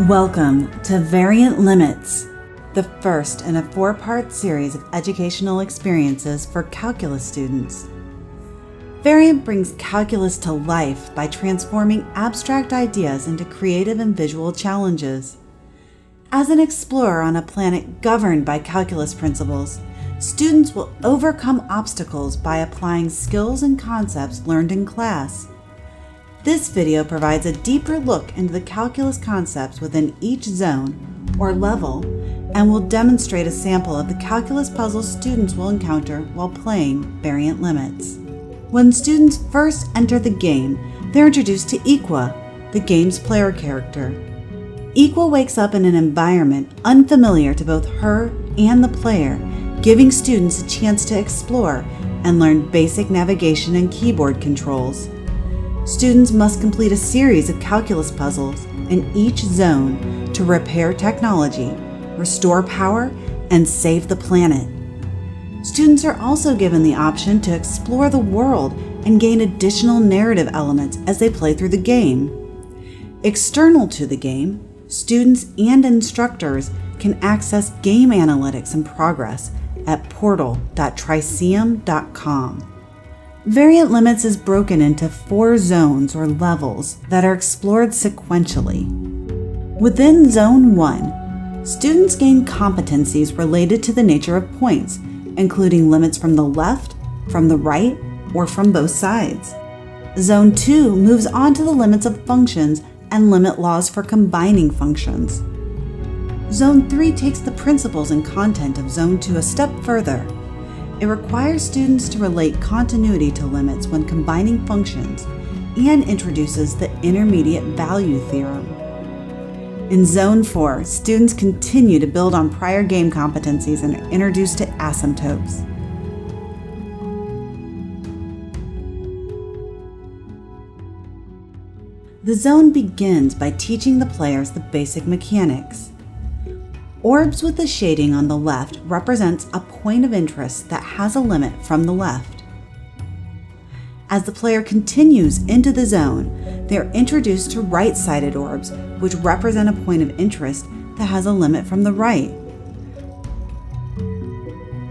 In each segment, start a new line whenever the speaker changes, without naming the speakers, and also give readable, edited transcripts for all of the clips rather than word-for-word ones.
Welcome to Variant Limits, the first in a 4-part series of educational experiences for calculus students. Variant brings calculus to life by transforming abstract ideas into creative and visual challenges. As an explorer on a planet governed by calculus principles, students will overcome obstacles by applying skills and concepts learned in class. This video provides a deeper look into the calculus concepts within each zone or level and will demonstrate a sample of the calculus puzzles students will encounter while playing Variant Limits. When students first enter the game, they're introduced to Equa, the game's player character. Equa wakes up in an environment unfamiliar to both her and the player, giving students a chance to explore and learn basic navigation and keyboard controls. Students must complete a series of calculus puzzles in each zone to repair technology, restore power, and save the planet. Students are also given the option to explore the world and gain additional narrative elements as they play through the game. External to the game, students and instructors can access game analytics and progress at portal.triceum.com. Variant Limits is broken into 4 zones or levels that are explored sequentially. Within Zone 1, students gain competencies related to the nature of points, including limits from the left, from the right, or from both sides. Zone 2 moves on to the limits of functions and limit laws for combining functions. Zone 3 takes the principles and content of Zone 2 a step further. It requires students to relate continuity to limits when combining functions and introduces the intermediate value theorem. In Zone 4, students continue to build on prior game competencies and are introduced to asymptotes. The zone begins by teaching the players the basic mechanics. Orbs with the shading on the left represents a point of interest that has a limit from the left. As the player continues into the zone, they are introduced to right-sided orbs, which represent a point of interest that has a limit from the right.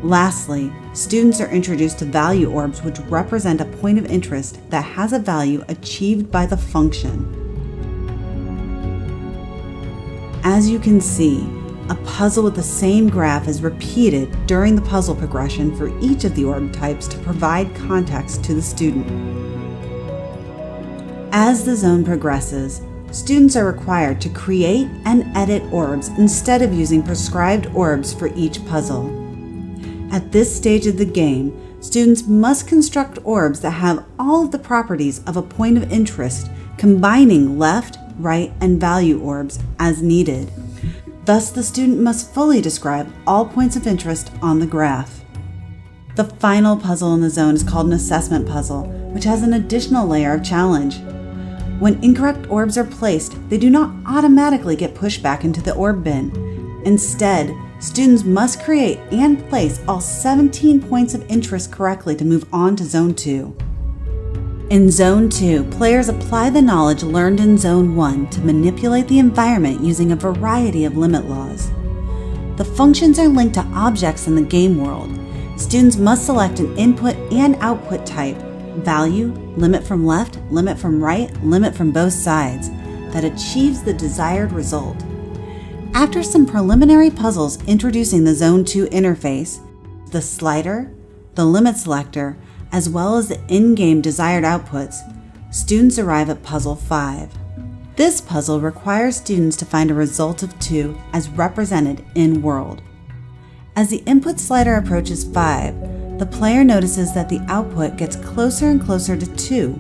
Lastly, students are introduced to value orbs, which represent a point of interest that has a value achieved by the function. As you can see, a puzzle with the same graph is repeated during the puzzle progression for each of the orb types to provide context to the student. As the zone progresses, students are required to create and edit orbs instead of using prescribed orbs for each puzzle. At this stage of the game, students must construct orbs that have all of the properties of a point of interest, combining left, right, and value orbs as needed. Thus, the student must fully describe all points of interest on the graph. The final puzzle in the zone is called an assessment puzzle, which has an additional layer of challenge. When incorrect orbs are placed, they do not automatically get pushed back into the orb bin. Instead, students must create and place all 17 points of interest correctly to move on to Zone 2. In Zone 2, players apply the knowledge learned in Zone 1 to manipulate the environment using a variety of limit laws. The functions are linked to objects in the game world. Students must select an input and output type, value, limit from left, limit from right, limit from both sides, that achieves the desired result. After some preliminary puzzles introducing the Zone 2 interface, the slider, the limit selector, as well as the in-game desired outputs, students arrive at Puzzle 5. This puzzle requires students to find a result of 2 as represented in world. As the input slider approaches 5, the player notices that the output gets closer and closer to 2.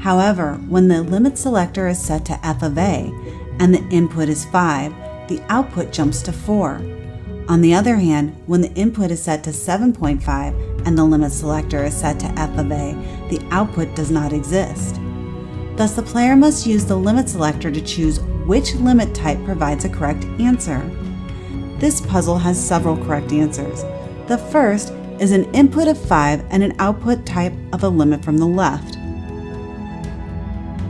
However, when the limit selector is set to f of a and the input is 5, the output jumps to 4. On the other hand, when the input is set to 7.5 and the limit selector is set to f of a, the output does not exist. Thus, the player must use the limit selector to choose which limit type provides a correct answer. This puzzle has several correct answers. The first is an input of 5 and an output type of a limit from the left.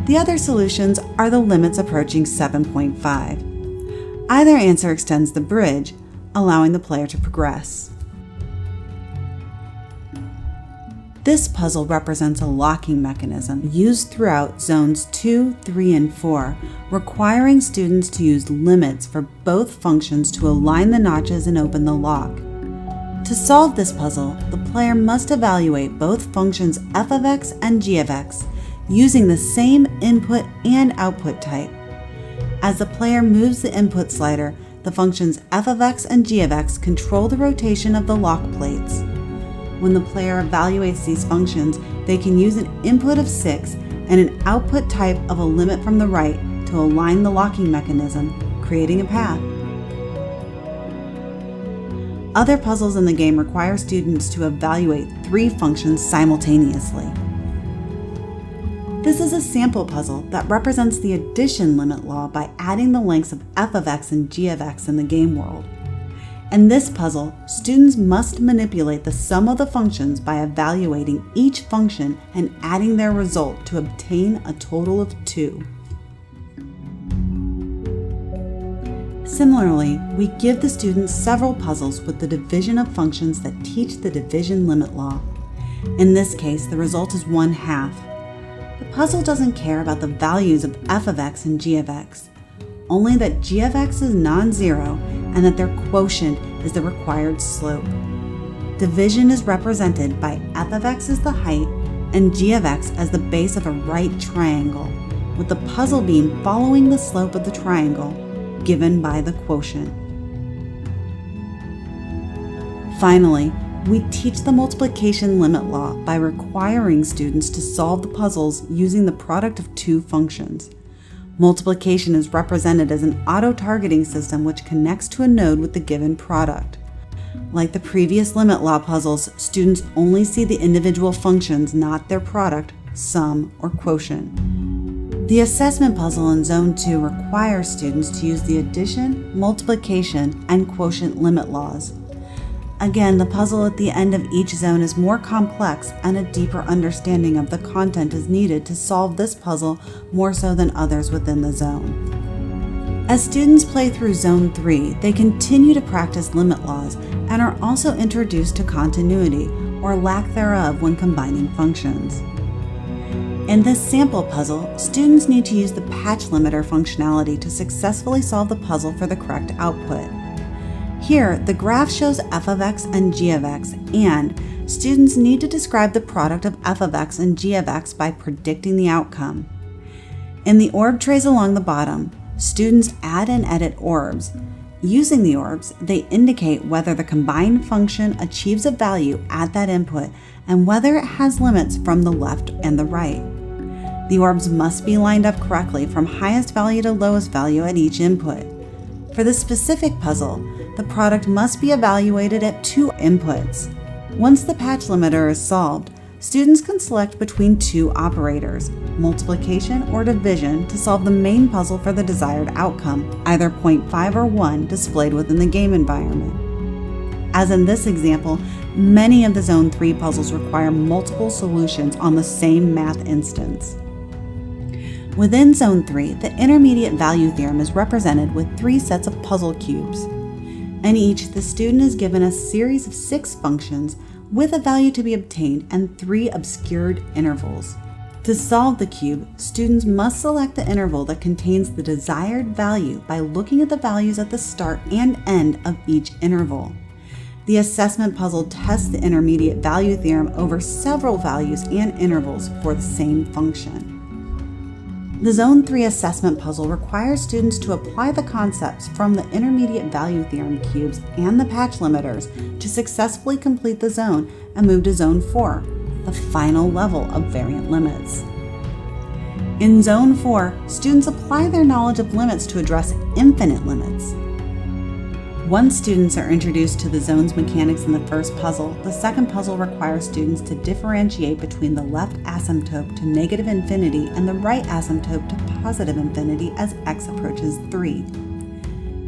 The other solutions are the limits approaching 7.5. Either answer extends the bridge, allowing the player to progress. This puzzle represents a locking mechanism used throughout Zones 2, 3, and 4, requiring students to use limits for both functions to align the notches and open the lock. To solve this puzzle, the player must evaluate both functions f of x and g of x, using the same input and output type. As the player moves the input slider, the functions f of x and g of x control the rotation of the lock plates. When the player evaluates these functions, they can use an input of 6 and an output type of a limit from the right to align the locking mechanism, creating a path. Other puzzles in the game require students to evaluate 3 functions simultaneously. This is a sample puzzle that represents the addition limit law by adding the lengths of f of x and g of x in the game world. In this puzzle, students must manipulate the sum of the functions by evaluating each function and adding their result to obtain a total of 2. Similarly, we give the students several puzzles with the division of functions that teach the division limit law. In this case, the result is 1/2. The puzzle doesn't care about the values of f of x and g of x, only that g of x is non-zero and that their quotient is the required slope. Division is represented by f of x as the height and g of x as the base of a right triangle, with the puzzle beam following the slope of the triangle given by the quotient. Finally, we teach the multiplication limit law by requiring students to solve the puzzles using the product of 2 functions. Multiplication is represented as an auto-targeting system which connects to a node with the given product. Like the previous limit law puzzles, students only see the individual functions, not their product, sum, or quotient. The assessment puzzle in Zone 2 requires students to use the addition, multiplication, and quotient limit laws. Again, the puzzle at the end of each zone is more complex, and a deeper understanding of the content is needed to solve this puzzle more so than others within the zone. As students play through Zone 3, they continue to practice limit laws and are also introduced to continuity, or lack thereof, when combining functions. In this sample puzzle, students need to use the patch limiter functionality to successfully solve the puzzle for the correct output. Here, the graph shows f of x and g of x, and students need to describe the product of f of x and g of x by predicting the outcome. In the orb trays along the bottom, students add and edit orbs. Using the orbs, they indicate whether the combined function achieves a value at that input and whether it has limits from the left and the right. The orbs must be lined up correctly from highest value to lowest value at each input. For this specific puzzle, the product must be evaluated at 2 inputs. Once the patch limiter is solved, students can select between 2 operators, multiplication or division, to solve the main puzzle for the desired outcome, either 0.5 or 1 displayed within the game environment. As in this example, many of the Zone 3 puzzles require multiple solutions on the same math instance. Within Zone 3, the intermediate value theorem is represented with 3 sets of puzzle cubes. In each, the student is given a series of 6 functions with a value to be obtained and 3 obscured intervals. To solve the cube, students must select the interval that contains the desired value by looking at the values at the start and end of each interval. The assessment puzzle tests the intermediate value theorem over several values and intervals for the same function. The Zone 3 assessment puzzle requires students to apply the concepts from the intermediate value theorem cubes and the patch limiters to successfully complete the zone and move to Zone 4, the final level of variant limits. In Zone 4, students apply their knowledge of limits to address infinite limits. Once students are introduced to the zone's mechanics in the first puzzle, the second puzzle requires students to differentiate between the left asymptote to negative infinity and the right asymptote to positive infinity as x approaches 3.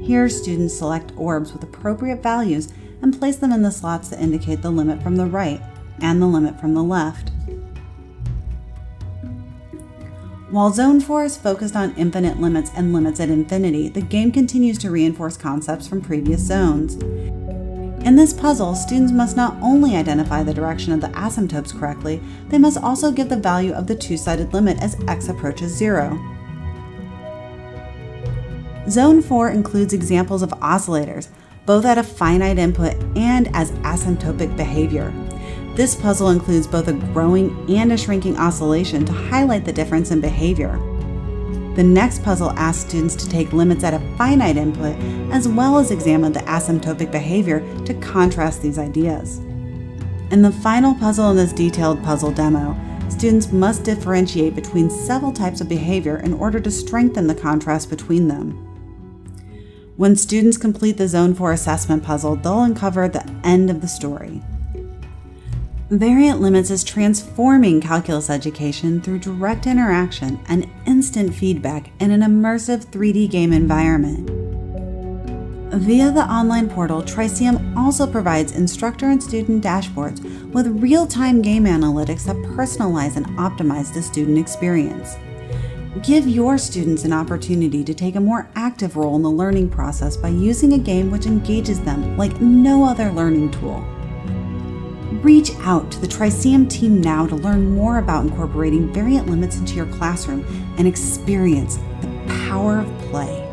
Here, students select orbs with appropriate values and place them in the slots that indicate the limit from the right and the limit from the left. While Zone 4 is focused on infinite limits and limits at infinity, the game continues to reinforce concepts from previous zones. In this puzzle, students must not only identify the direction of the asymptotes correctly, they must also give the value of the two-sided limit as x approaches 0. Zone 4 includes examples of oscillators, both at a finite input and as asymptotic behavior. This puzzle includes both a growing and a shrinking oscillation to highlight the difference in behavior. The next puzzle asks students to take limits at a finite input as well as examine the asymptotic behavior to contrast these ideas. In the final puzzle in this detailed puzzle demo, students must differentiate between several types of behavior in order to strengthen the contrast between them. When students complete the Zone 4 assessment puzzle, they'll uncover the end of the story. Variant Limits is transforming calculus education through direct interaction and instant feedback in an immersive 3D game environment. Via the online portal, Triceum also provides instructor and student dashboards with real-time game analytics that personalize and optimize the student experience. Give your students an opportunity to take a more active role in the learning process by using a game which engages them like no other learning tool. Reach out to the Triceum team now to learn more about incorporating variant limits into your classroom and experience the power of play.